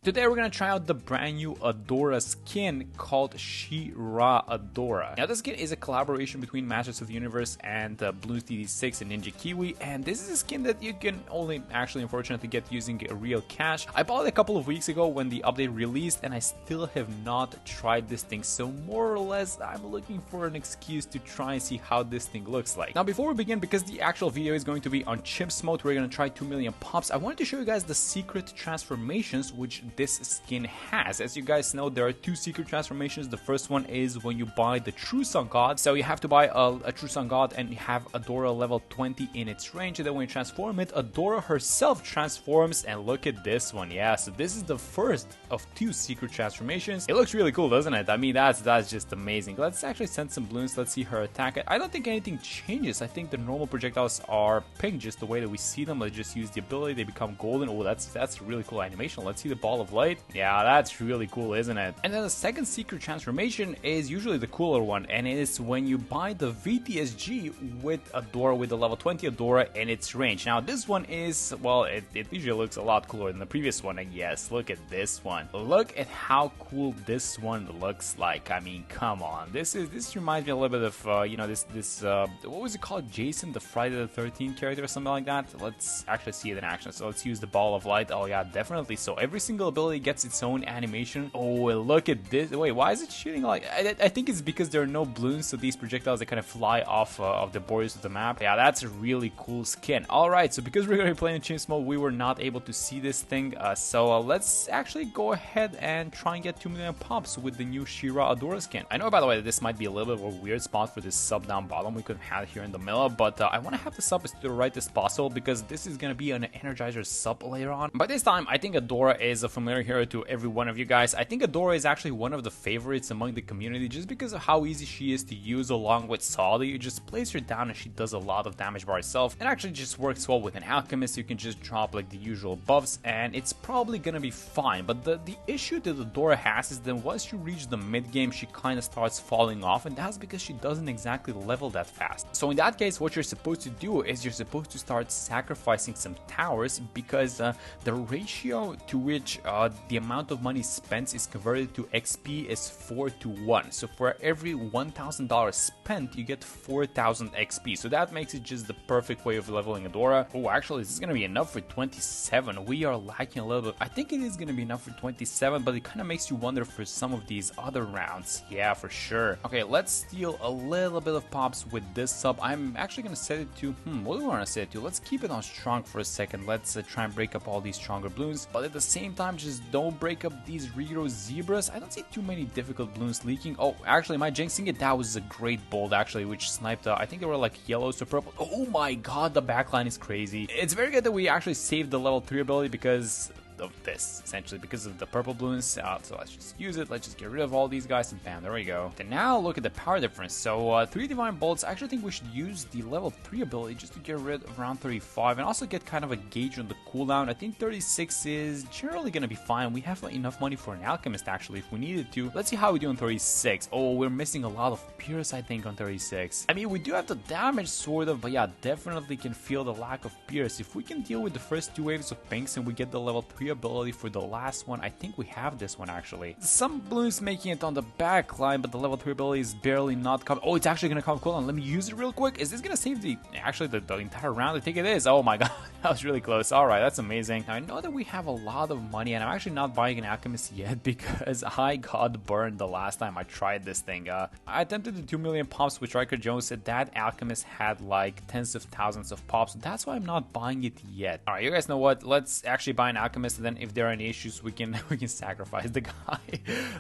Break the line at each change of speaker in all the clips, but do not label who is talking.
Today we're gonna try out the brand new Adora skin called Shirra Adora. Now this skin is a collaboration between Masters of the Universe and Bloons DD6 and Ninja Kiwi, and this is a skin that you can only actually unfortunately get using real cash. I bought it a couple of weeks ago when the update released, and I still have not tried this thing, so more or less I'm looking for an excuse to try and see how this thing looks like. Now before we begin, because the actual video is going to be on chimps mode, we're gonna try 2 million pops. I wanted to show you guys the secret transformations which this skin has. As you guys know, there are 2 secret transformations. The first one is when you buy the True Sun God. So you have to buy a True Sun God and have Adora level 20 in its range, and then when you transform it, Adora herself transforms, and look at this one. Yeah, so this is the first of 2 secret transformations. It looks really cool, doesn't it? I mean, that's just amazing. Let's actually send some Bloons. Let's see her attack. I don't think anything changes. I think the normal projectiles are pink, just the way that we see them. Let's just use the ability. They become golden. Oh, that's a really cool animation. Let's see the ball of light. Yeah, that's really cool, isn't it? And then the second secret transformation is usually the cooler one, and it is when you buy the VTSG with Adora, with the level 20 Adora in its range. Now this one is, well, it usually looks a lot cooler than the previous one, and yes, look at this one. Look at how cool this one looks like. I mean, come on. This reminds me a little bit of you know, this what was it called? Jason, the Friday the 13th character or something like that. Let's actually see it in action. So let's use the ball of light. Oh yeah, definitely. So every single ability gets its own animation. Oh, look at this. Wait, why is it shooting like... I think it's because there are no Bloons, so these projectiles, they kind of fly off of the borders of the map. Yeah, that's a really cool skin. Alright, so because we're going to be playing in chimps mode, we were not able to see this thing. So let's actually go ahead and try and get 2 million pops with the new Shirra Adora skin. I know, by the way, that this might be a little bit of a weird spot for this sub down bottom. We could have had it here in the middle, but I want to have the sub to the right as possible because this is going to be an Energizer sub later on. By this time, I think Adora is a familiar hero to every one of you guys. I think Adora is actually one of the favorites among the community just because of how easy she is to use along with Solid. You just place her down and she does a lot of damage by herself. It actually just works well with an Alchemist. You can just drop like the usual buffs and it's probably gonna be fine. But the issue that Adora has is that once you reach the mid game, she kind of starts falling off, and that's because she doesn't exactly level that fast. So in that case, what you're supposed to do is you're supposed to start sacrificing some towers because the ratio to which the amount of money spent is converted to XP is 4:1. So for every $1,000 spent, you get 4,000 XP. So that makes it just the perfect way of leveling Adora. Oh, actually, this is gonna be enough for 27. We are lacking a little bit. I think it is gonna be enough for 27, but it kind of makes you wonder for some of these other rounds. Yeah, for sure. Okay, let's steal a little bit of pops with this sub. I'm actually gonna set it to, what do we want to set it to? Let's keep it on strong for a second. Let's try and break up all these stronger Bloons, but at the same time, just don't break up these Retro Zebras. I don't see too many difficult Bloons leaking. Oh, actually, am I jinxing it? That was a great bolt, actually, which sniped, I think they were like yellows to purple. Oh my god, the backline is crazy. It's very good that we actually saved the level 3 ability because of this, essentially, because of the purple Bloons. So let's just use it. Let's just get rid of all these guys, and bam, there we go. And now look at the power difference. So 3 divine bolts. I actually think we should use the level 3 ability just to get rid of around 35 and also get kind of a gauge on the cooldown. I think 36 is generally gonna be fine. We have enough money for an Alchemist, actually, if we needed to. Let's see how we do on 36. Oh, we're missing a lot of Pierce, I think, on 36. I mean, we do have the damage, sort of, but yeah, definitely can feel the lack of Pierce. If we can deal with the first 2 waves of pinks and we get the level 3 ability for the last one, I think we have this one, actually. Some Bloons making it on the back line, but the level 3 ability is barely not coming. Oh, it's actually gonna come cooldown. Let me use it real quick. Is this gonna save the entire round? I think it is. Oh my god, that was really close. Alright, that's amazing. Now, I know that we have a lot of money, and I'm actually not buying an Alchemist yet because I got burned the last time I tried this thing. I attempted the 2 million pops, which Riker Jones said that Alchemist had like tens of thousands of pops. That's why I'm not buying it yet. Alright, you guys know what? Let's actually buy an Alchemist, and then if there are any issues, we can sacrifice the guy.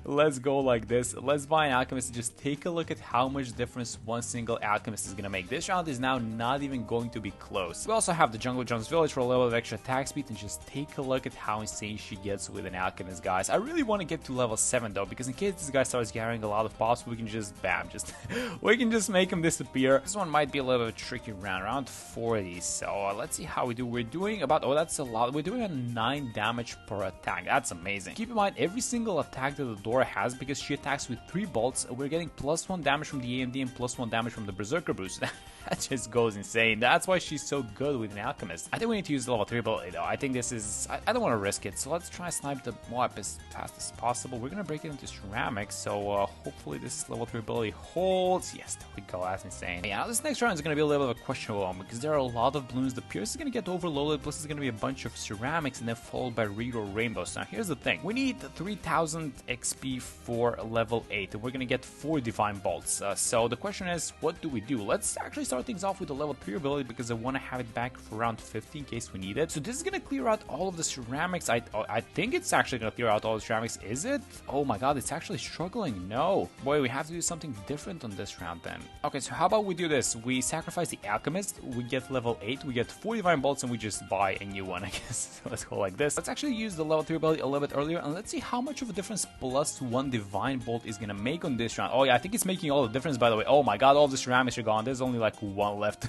Let's go like this. Let's buy an Alchemist and just take a look at how much difference one single Alchemist is gonna make. This round is now not even going to be close. We also have the Jungle Jones Village for a little bit of extra attack speed, and just take a look at how insane she gets with an Alchemist, guys. I really want to get to level 7 though, because in case this guy starts gathering a lot of pops, we can just bam, we can just make him disappear. This one might be a little bit of a tricky round, around 40. So let's see how we do. We're doing about, oh, that's a lot. We're doing a 9 damage per attack. That's amazing. Keep in mind, every single attack that Adora has, because she attacks with 3 bolts, we're getting +1 damage from the AMD and +1 damage from the Berserker boost. that just goes insane. That's why she's so good with an alchemist. I think we need to use the level 3 ability though. I think this is, I don't want to risk it, so let's try to snipe the mob as fast as possible. We're gonna break it into ceramics, so hopefully this level 3 ability holds. Yes, there we go, that's insane. Yeah, now this next round is gonna be a little bit of a questionable one because there are a lot of balloons. The Pierce is gonna get overloaded, plus it's gonna be a bunch of ceramics and then followed by reroll rainbows. Now here's the thing, we need 3000 XP for level 8 and we're gonna get 4 divine bolts. So the question is, what do we do? Let's actually start things off with the level 3 ability because I want to have it back for round 50 in case we need it. So this is gonna clear out all of the ceramics. I think it's actually gonna clear out all the ceramics. Is it? Oh my god, it's actually struggling. No. Boy, we have to do something different on this round then. Okay, so how about we do this? We sacrifice the alchemist, we get level 8, we get 4 divine bolts, and we just buy a new one, I guess. So let's go like this. Let's actually use the level 3 ability a little bit earlier, and let's see how much of a difference plus 1 divine bolt is gonna make on this round. Oh yeah, I think it's making all the difference, by the way. Oh my god, all the ceramics are gone. There's only like 1 left.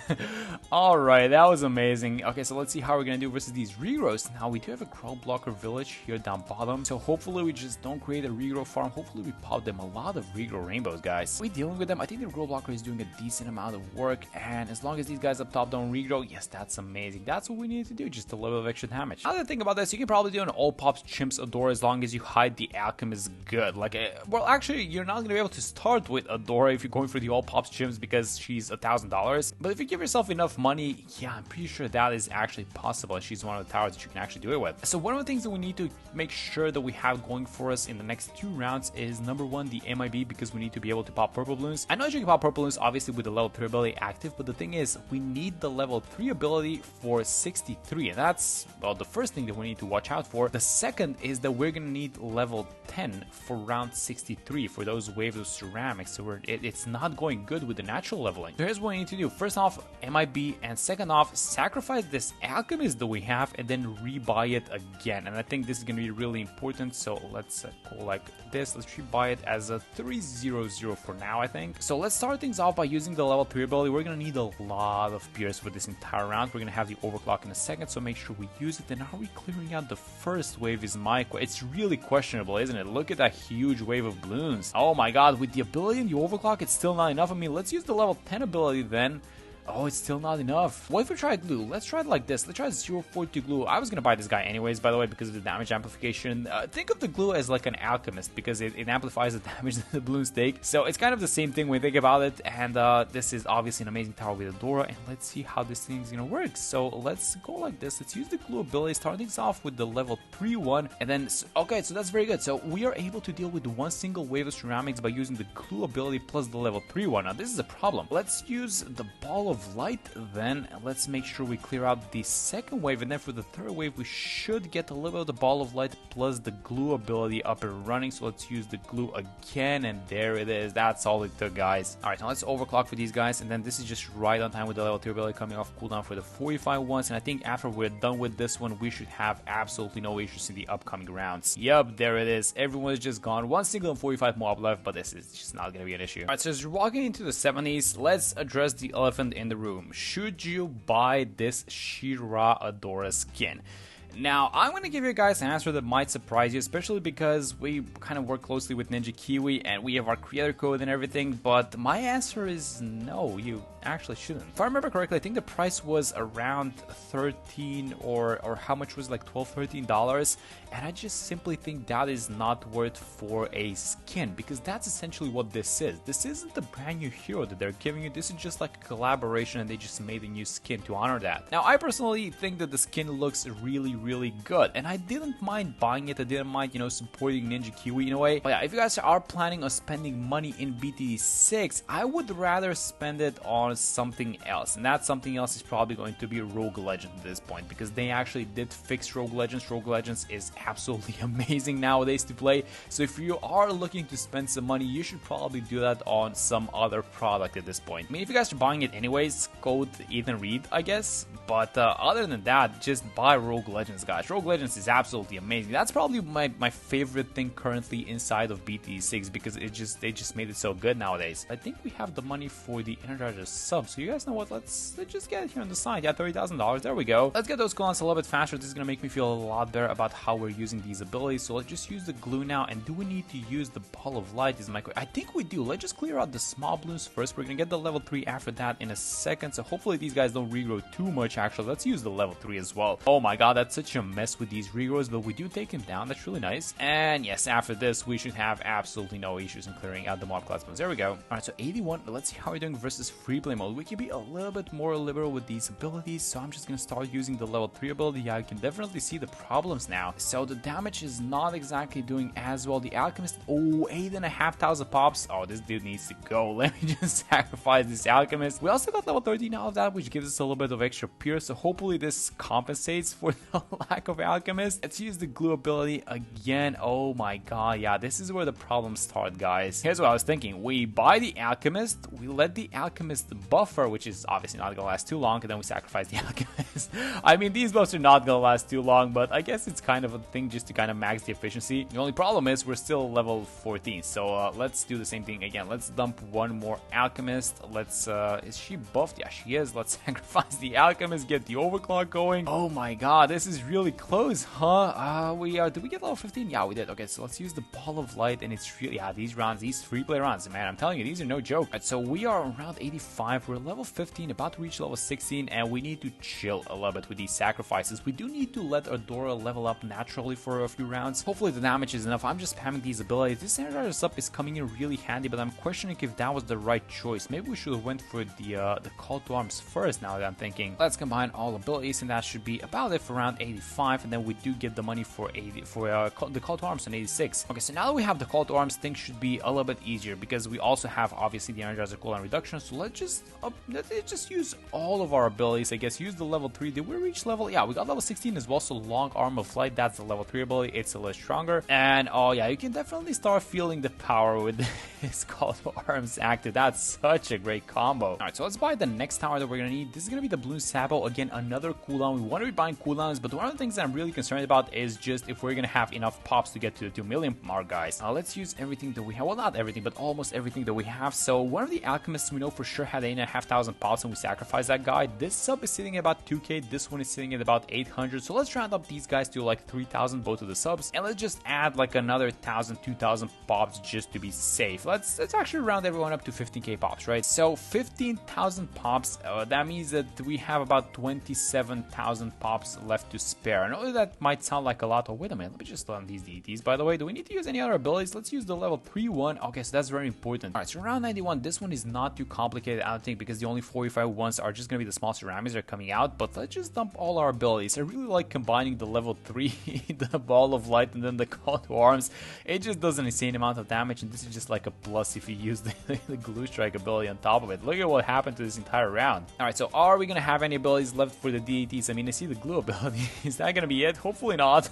Alright, that was amazing. Okay, so let's see how we're gonna do versus these rerolls. Now we do have a crow blocker village here down bottom, so hopefully we just don't create a regrow farm. Hopefully we pop them a lot of regrow rainbows, guys. We dealing with them. I think the crow blocker is doing a decent amount of work, and as long as these guys up top don't regrow, yes, that's amazing. That's what we need to do, just a little bit of extra damage. Another thing about this, you can probably do an all pops chimps Adora as long as you hide the alchemist good. Like, well, actually, you're not gonna be able to start with Adora if you're going for the all pops chimps because she's $1,000. But if you give yourself enough money, yeah, I'm pretty sure that is actually possible. She's one of the towers that you can actually do it with. So one of the things that we need to make sure that we have going for us in the next 2 rounds is number 1, the MIB, because we need to be able to pop purple balloons. I know you can pop purple balloons obviously with the level 3 ability active, but the thing is, we need the level 3 ability for 63, and that's, well, the first thing that we need to watch out for. The second is that we're gonna need level 10 for round 63 for those waves of ceramics, so it's not going good with the natural leveling. So here's what we need to do. First off, MIB, and second off, sacrifice this alchemist that we have and then rebuy it again. And I think this is gonna be really important, so let's go like this. Let's rebuy it as a 300 for now, I think. So let's start things off by using the level 3 ability. We're gonna need a lot of Pierce for this entire round. We're gonna have the overclock in a second, so make sure we use it. And are we clearing out the first wave is my question. It's really questionable, isn't it? Look at that huge wave of balloons. Oh my god, with the ability and the overclock, it's still not enough. I mean, let's use the level 10 ability then. Oh, it's still not enough. What if we try glue? Let's try it like this. Let's try 042 glue. I was gonna buy this guy anyways, by the way, because of the damage amplification. Think of the glue as like an alchemist because it amplifies the damage that the balloons take. So it's kind of the same thing when you think about it. And this is obviously an amazing tower with Adora. And let's see how this thing is gonna work. So let's go like this. Let's use the glue ability. Start things off with the level 3 one. And then, okay, so that's very good. So we are able to deal with 1 single wave of ceramics by using the glue ability plus the level 3 one. Now this is a problem. Let's use the ball of light, then let's make sure we clear out the second wave, and then for the third wave we should get a little bit of the ball of light plus the glue ability up and running. So let's use the glue again, and there it is. That's all it took, guys. Alright, now let's overclock for these guys, and then this is just right on time with the level 3 ability coming off cooldown for the 45 ones. And I think after we're done with this one, we should have absolutely no issues in the upcoming rounds. Yup, there it is. Everyone's just gone. 1 single and 45 mob left, but this is just not gonna be an issue. Alright, so as you're walking into the 70s, let's address the elephant in the room. Should you buy this Shirra Adora skin? Now, I'm going to give you guys an answer that might surprise you, especially because we kind of work closely with Ninja Kiwi and we have our creator code and everything, but my answer is no, you actually shouldn't. If I remember correctly, I think the price was around 13 or how much was like $12-13, and I just simply think that is not worth for a skin, because that's essentially what this is. This isn't the brand new hero that they're giving you. This is just like a collaboration and they just made a new skin to honor that. Now, I personally think that the skin looks really good, and I didn't mind buying it. I didn't mind, you know, supporting Ninja Kiwi in a way. But yeah, if you guys are planning on spending money in BTD6, I would rather spend it on something else, and that something else is probably going to be Rogue Legend at this point, because they actually did fix Rogue Legends. Rogue Legends is absolutely amazing nowadays to play, so if you are looking to spend some money, you should probably do that on some other product at this point. I mean, if you guys are buying it anyways, code Ethan Reed, I guess, but other than that, just buy Rogue Legends Legends, guys. Rogue Legends is absolutely amazing. That's probably my favorite thing currently inside of BT6 because they just made it so good nowadays. I think we have the money for the Energizer sub. So you guys know what? Let's just get it here on the side. Yeah, $30,000. There we go. Let's get those cooldowns a little bit faster. This is gonna make me feel a lot better about how we're using these abilities. So let's just use the glue now. And do we need to use the ball of light? Is my I think we do. Let's just clear out the small balloons first. We're gonna get the level 3 after that in a second. So hopefully these guys don't regrow too much. Actually, let's use the level 3 as well. Oh my god, that's such a mess with these regrows, but we do take him down. That's really nice. And yes, after this, we should have absolutely no issues in clearing out the mob class balloons. There we go. Alright, so 81. Let's see how we're doing versus Freeplay mode. We can be a little bit more liberal with these abilities. So I'm just gonna start using the level 3 ability. Yeah, I can definitely see the problems now. So the damage is not exactly doing as well. The Alchemist, oh, 8,500 pops. Oh, this dude needs to go. Let me just sacrifice this Alchemist. We also got level 13 out of that, which gives us a little bit of extra pierce. So hopefully this compensates for the lack of Alchemist. Let's use the glue ability again. Oh my god, yeah, this is where the problems start, guys. Here's what I was thinking. We buy the Alchemist, we let the Alchemist buffer, which is obviously not gonna last too long, and then we sacrifice the Alchemist. I mean, these buffs are not gonna last too long, but I guess it's kind of a thing just to kind of max the efficiency. The only problem is we're still level 14, so let's do the same thing again. Let's dump one more Alchemist. Let's is she buffed? Yeah, she is. Let's sacrifice the Alchemist, get the overclock going. Oh my god, this is really close, huh? Did we get level 15? Yeah, we did. Okay, so let's use the ball of light, and it's really, yeah, these rounds, these Freeplay rounds, man, I'm telling you, these are no joke. Right, so we are around 85. We're level 15, about to reach level 16, and we need to chill a little bit with these sacrifices. We do need to let Adora level up naturally for a few rounds. Hopefully the damage is enough. I'm just spamming these abilities. This Energizer sub is coming in really handy, but I'm questioning if that was the right choice. Maybe we should have went for the call to arms first, now that I'm thinking. Let's combine all abilities, and that should be about it for around 85, and then we do get the money for the call to arms on 86. Okay, so now that we have the call to arms, things should be a little bit easier because we also have obviously the Energizer cooldown reduction. So let's just use all of our abilities. I guess use the level 3. Did we reach level? Yeah, we got level 16 as well. So long arm of flight, that's the level 3 ability. It's a little stronger, and oh yeah, you can definitely start feeling the power with this call to arms active. That's such a great combo. All right, so let's buy the next tower that we're gonna need. This is gonna be the Bloons Sabo. Again, another cooldown. We want to be buying cooldowns, but one of the things that I'm really concerned about is just if we're gonna have enough pops to get to the 2 million mark, guys. Let's use everything that we have. Well, not everything, but almost everything that we have. So one of the Alchemists we know for sure had 8,500 pops, and we sacrificed that guy. This sub is sitting at about 2k. This one is sitting at about 800. So let's round up these guys to like 3,000, both of the subs, and let's just add like another 1,000, 2,000 pops just to be safe. Let's actually round everyone up to 15k pops, right? So 15,000 pops. That means that we have about 27,000 pops left to spare. I know that might sound like a lot. Oh, wait a minute. Let me just learn these deities. By the way, do we need to use any other abilities? Let's use the level 3 one. Okay, so that's very important. All right, so around 91. This one is not too complicated, I don't think, because the only 45 ones are just gonna be the small ceramics that are coming out. But let's just dump all our abilities. I really like combining the level 3, the ball of light, and then the call to arms. It just does an insane amount of damage, and this is just like a plus if you use the glue strike ability on top of it. Look at what happened to this entire round. All right, so are we gonna have any abilities left for the deities? I mean, I see the glue ability. Is that gonna be it? Hopefully not.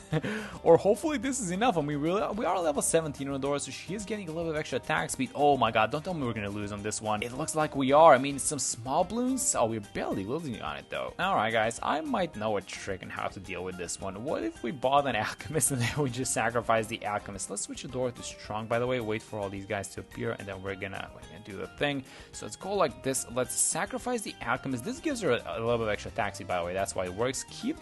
Or hopefully this is enough. I mean, we are level 17 on Adora, so she is getting a little bit of extra attack speed. Oh my god, don't tell me we're gonna lose on this one. It looks like we are. I mean, some small balloons. Oh, we're barely losing on it though. All right, guys, I might know a trick on how to deal with this one. What if we bought an Alchemist and then we just sacrifice the Alchemist? Let's switch Adora to strong, by the way. Wait for all these guys to appear, and then we're gonna do the thing. So let's go like this. Let's sacrifice the Alchemist. This gives her a little bit of extra attack speed, by the way. That's why it works. Keep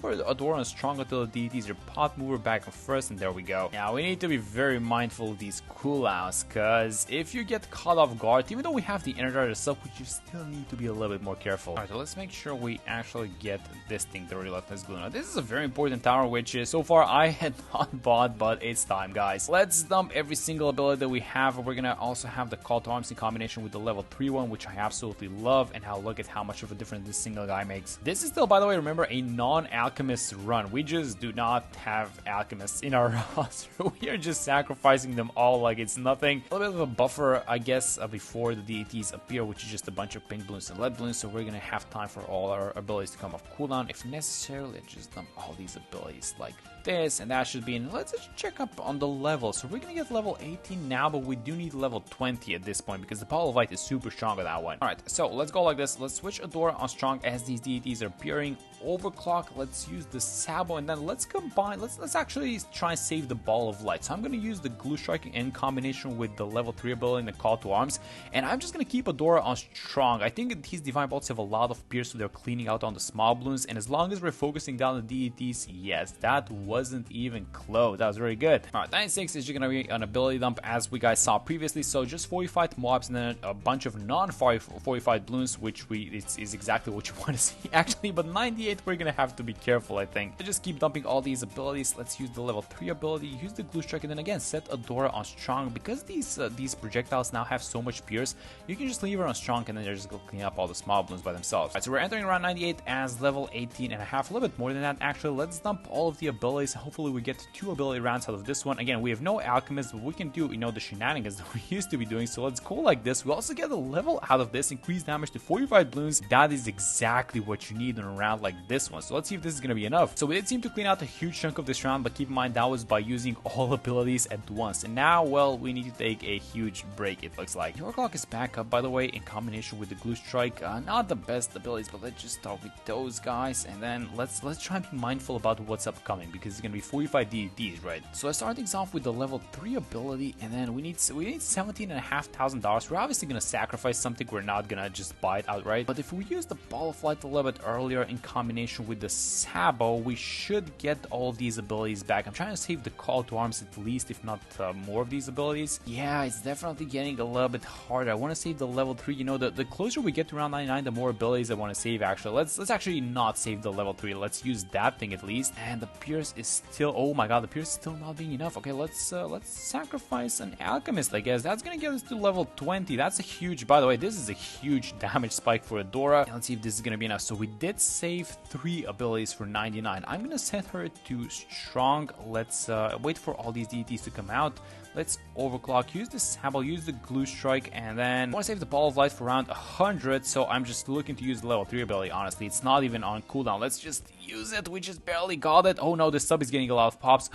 our Adora on strong until the deities are pot mover back and first, and there we go. Now we need to be very mindful of these cooldowns, because if you get caught off guard, even though we have the Energizer sub, you still need to be a little bit more careful. Alright, so let's make sure we actually get this thing, the Relentless Glue. Now this is a very important tower, which so far I had not bought, but it's time, guys. Let's dump every single ability that we have. We're gonna also have the call to arms in combination with the level 3 one, which I absolutely love, and now look at how much of a difference this single guy makes. This is still, by the way, remember, a non-alchemist run. We just do not have alchemists in our roster. We are just sacrificing them all like it's nothing. A little bit of a buffer, I guess, before the deities appear, which is just a bunch of pink balloons and lead balloons, so we're gonna have time for all our abilities to come off cooldown. If necessary, let's just dump all these abilities like this, and that should be in. Let's just check up on the level. So we're gonna get level 18 now, but we do need level 20 at this point because the Ball of Light is super strong on that one. Alright, so let's go like this. Let's switch Adora on strong as these deities are appearing. Overclock, let's use the Sabo, and then let's combine, let's actually try and save the Ball of Light. So I'm gonna use the Glue Strike in combination with the level 3 ability and the Call to Arms, and I'm just gonna keep Adora on strong. I think these Divine Bolts have a lot of pierce, so they're cleaning out on the small balloons, and as long as we're focusing down the deities, yes, that wasn't even close. That was very good. Alright, 96 is just gonna be an ability dump as we guys saw previously, so just 45 mobs and then a bunch of non-45 balloons, which is exactly what you want to see actually, but 98 we're gonna have to be careful, I think. Just keep dumping all these abilities. Let's use the level 3 ability, use the Glue Strike, and then again set Adora on strong. Because these projectiles now have so much pierce, you can just leave her on strong and then they're just gonna clean up all the small balloons by themselves. Alright, so we're entering around 98 as level 18 and a half, a little bit more than that actually. Let's dump all of the abilities. Hopefully we get 2 ability rounds out of this one. Again, we have no alchemist, but we can do, you know, the shenanigans that we used to be doing, so let's go like this. We also get a level out of this, increase damage to 45 balloons. That is exactly what you need in a round like this one, so let's see if this is gonna be enough. So we did seem to clean out a huge chunk of this round, but keep in mind that was by using all abilities at once, and now, well, we need to take a huge break, it looks like. Your clock is back up, by the way, in combination with the Glue Strike. Not the best abilities, but let's just start with those guys, and then let's try and be mindful about what's upcoming, because it's gonna be 45 DDTs, right? So I start things off with the level 3 ability, and then we need $17,500. We're obviously gonna sacrifice something. We're not gonna just buy it outright, but if we use the Ball of Light a little bit earlier in combination with the Sabo, we should get all of these abilities back. I'm trying to save the Call to Arms at least, if not more of these abilities. Yeah, it's definitely getting a little bit harder. I want to save the level 3. You know, the closer we get to round 99, the more abilities I want to save actually. Let's actually not save the level 3. Let's use that thing at least. And the Pierce is still, oh my god, the Pierce is still not being enough. Okay, let's sacrifice an Alchemist, I guess. That's gonna get us to level 20. That's a huge, by the way, this is a huge damage spike for Adora. And let's see if this is gonna be enough. So we did save 3 abilities for 99. I'm gonna set her to strong. Let's wait for all these deities to come out. Let's overclock, use the Sabo, use the Glue Strike, and then I want to save the Ball of Light for around 100, so I'm just looking to use the level 3 ability, honestly. It's not even on cooldown. Let's just use it. We just barely got it. Oh no, this sub is getting a lot of pops.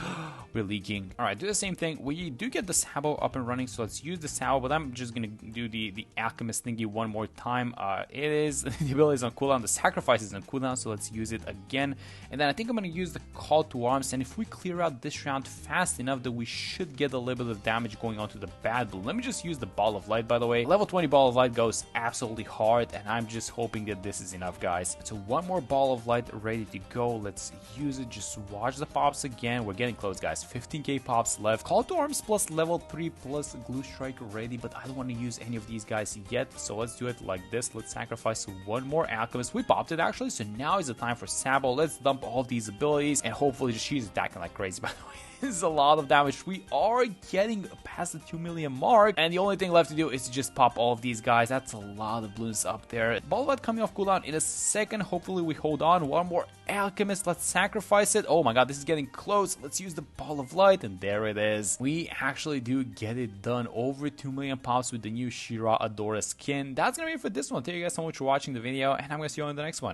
We're leaking. Alright, do the same thing. We do get the Sabo up and running, so let's use the Sabo, but I'm just going to do the Alchemist thingy one more time. It is, the ability is on cooldown, the Sacrifice is on cooldown, so let's use it again. And then I think I'm going to use the Call to Arms, and if we clear out this round fast enough, that we should get a little bit of damage going on to the bad blue. Let me just use the Ball of Light, by the way. Level 20 Ball of Light goes absolutely hard, and I'm just hoping that this is enough, guys. So one more Ball of Light ready to go. Let's use it. Just watch the pops again. We're getting close, guys. 15k pops left. Call to Arms plus level 3 plus Glue Strike ready, but I don't want to use any of these guys yet, so let's do it like this. Let's sacrifice one more Alchemist. We popped it, actually, so now is the time for Sabo. Let's dump all these abilities, and hopefully she's attacking like crazy, by the way. This is a lot of damage. We are getting past the 2 million mark, and the only thing left to do is to just pop all of these guys. That's a lot of balloons up there. Ball of Light coming off cooldown in a second. Hopefully we hold on. One more Alchemist. Let's sacrifice it. Oh my god, this is getting close. Let's use the Ball of Light, and there it is. We actually do get it done. Over 2 million pops with the new Shirra Adora skin. That's gonna be it for this one. Thank you guys so much for watching the video, and I'm gonna see you on the next one.